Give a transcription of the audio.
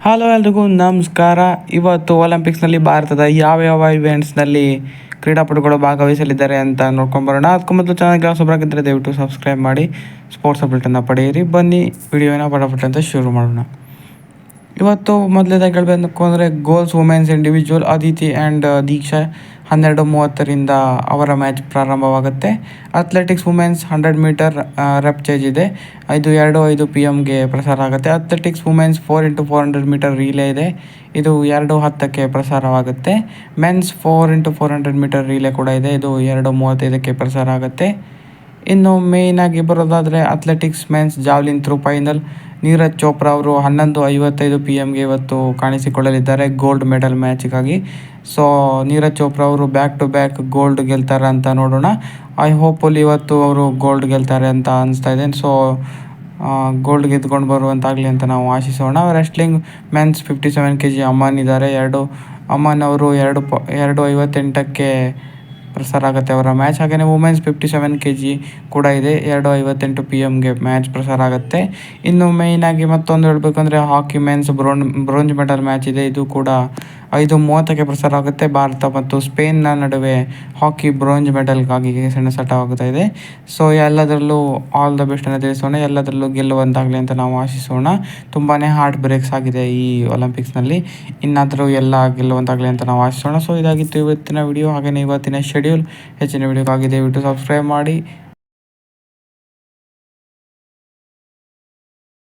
Hello ಎಲ್ರಿಗೂ ನಮಸ್ಕಾರ. ಇವತ್ತು ಒಲಿಂಪಿಕ್ಸ್ನಲ್ಲಿ ಭಾರತದ ಯಾವ ಇವೆಂಟ್ಸ್ನಲ್ಲಿ ಕ್ರೀಡಾಪಟುಗಳು ಭಾಗವಹಿಸಲಿದ್ದಾರೆ ಅಂತ ನೋಡ್ಕೊಂಬರೋಣ. ಅದಕ್ಕೂ ಮೊದಲು ಚಾನಲ್ಗೆ ಹೊಸಬರಾಗಿದ್ದರೆ ದಯವಿಟ್ಟು ಸಬ್ಸ್ಕ್ರೈಬ್ ಮಾಡಿ ಸ್ಪೋರ್ಟ್ಸ್ ಅಪ್ಡೇಟನ್ನು ಪಡೆಯಿರಿ. ಬನ್ನಿ ವಿಡಿಯೋನ ಪಟಾಪಟ ಅಂತ ಶುರು ಮಾಡೋಣ. ಇವತ್ತು ಮೊದಲೇದಾಗಿ ಹೇಳಬೇಕು ಅಂದರೆ golf women's individual Aditi and Diksha 12:30 ಅವರ ಮ್ಯಾಚ್ ಪ್ರಾರಂಭವಾಗುತ್ತೆ. Athletics women's 100 metre repechage ಇದೆ. ಇದು 2:05 PM ಪ್ರಸಾರ ಆಗುತ್ತೆ. Athletics women's 4x400 metre relay ಇದೆ. ಇದು 2:10 ಪ್ರಸಾರವಾಗುತ್ತೆ. ಮೆನ್ಸ್ 4x400 ಮೀಟರ್ ರೀಲೇ ಕೂಡ ಇದೆ. ಇದು 2:35 ಪ್ರಸಾರ ಆಗುತ್ತೆ. ಇನ್ನು ಮೇಯ್ನಾಗಿ ಬರೋದಾದರೆ athletics men's javelin throw final Neeraj Chopra ಅವರು 11:55 PM ಇವತ್ತು ಕಾಣಿಸಿಕೊಳ್ಳಲಿದ್ದಾರೆ ಗೋಲ್ಡ್ ಮೆಡಲ್ ಮ್ಯಾಚಿಗಾಗಿ. ಸೊ ನೀರಜ್ ಚೋಪ್ರಾ ಅವರು ಬ್ಯಾಕ್ ಟು ಬ್ಯಾಕ್ ಗೋಲ್ಡ್ ಗೆಲ್ತಾರೆ ಅಂತ ನೋಡೋಣ. ಐ ಹೋಪಲ್ಲಿ ಇವತ್ತು ಅವರು ಗೋಲ್ಡ್ ಗೆಲ್ತಾರೆ ಅಂತ ಅನಿಸ್ತಾ ಇದೆ. ಸೊ ಗೋಲ್ಡ್ ಗೆದ್ಕೊಂಡು ಬರುವಂತಾಗಲಿ ಅಂತ ನಾವು ಆಶಿಸೋಣ. ರೆಸ್ಲಿಂಗ್ ಮೆನ್ಸ್ 57 kg ಅಮನ್ ಇದ್ದಾರೆ. ಅಮನ್ ಅವರು 2:58 ಪ್ರಸಾರ ಆಗುತ್ತೆ ಅವರ ಮ್ಯಾಚ್. ಹಾಗೆಯೇ ವುಮೆನ್ಸ್ 57 kg ಕೂಡ ಇದೆ. 2:58 PM ಮ್ಯಾಚ್ ಪ್ರಸಾರ ಆಗುತ್ತೆ. ಇನ್ನು ಮೇಯ್ನಾಗಿ ಮತ್ತೊಂದು ಹೇಳಬೇಕಂದ್ರೆ ಹಾಕಿ ಮೆನ್ಸ್ ಬ್ರೋಂಜ್ ಮೆಡಲ್ ಮ್ಯಾಚ್ ಇದೆ. ಇದು ಕೂಡ 5:30 ಪ್ರಸಾರ ಆಗುತ್ತೆ. ಭಾರತ ಮತ್ತು ಸ್ಪೇನ್ನ ನಡುವೆ ಹಾಕಿ ಬ್ರೋಂಜ್ ಮೆಡಲ್ಗಾಗಿ ಸೆಣಸಾಟವಾಗ್ತಾ ಇದೆ. ಸೊ ಎಲ್ಲದರಲ್ಲೂ ಆಲ್ ದ ಬೆಸ್ಟ್ ಅನ್ನು ತಿಳಿಸೋಣ. ಎಲ್ಲದರಲ್ಲೂ ಗೆಲ್ಲುವಂತಾಗಲಿ ಅಂತ ನಾವು ಆಶಿಸೋಣ. ತುಂಬಾ ಹಾರ್ಟ್ ಬ್ರೇಕ್ಸ್ ಆಗಿದೆ ಈ ಒಲಿಂಪಿಕ್ಸ್ನಲ್ಲಿ. ಇನ್ನಾದರೂ ಎಲ್ಲ ಗೆಲ್ಲುವಂತಾಗಲಿ ಅಂತ ನಾವು ಆಶಿಸೋಣ. ಸೊ ಇದಾಗಿತ್ತು ಇವತ್ತಿನ ವಿಡಿಯೋ. ಹಾಗೆಯೇ ಇವತ್ತಿನ ಶೆಡ್ಯೂಲ್. ಹೆಚ್ಚಿನ ವಿಡಿಯೋಕ್ಕಾಗಿ ದಯವಿಟ್ಟು ಸಬ್ಸ್ಕ್ರೈಬ್ ಮಾಡಿ.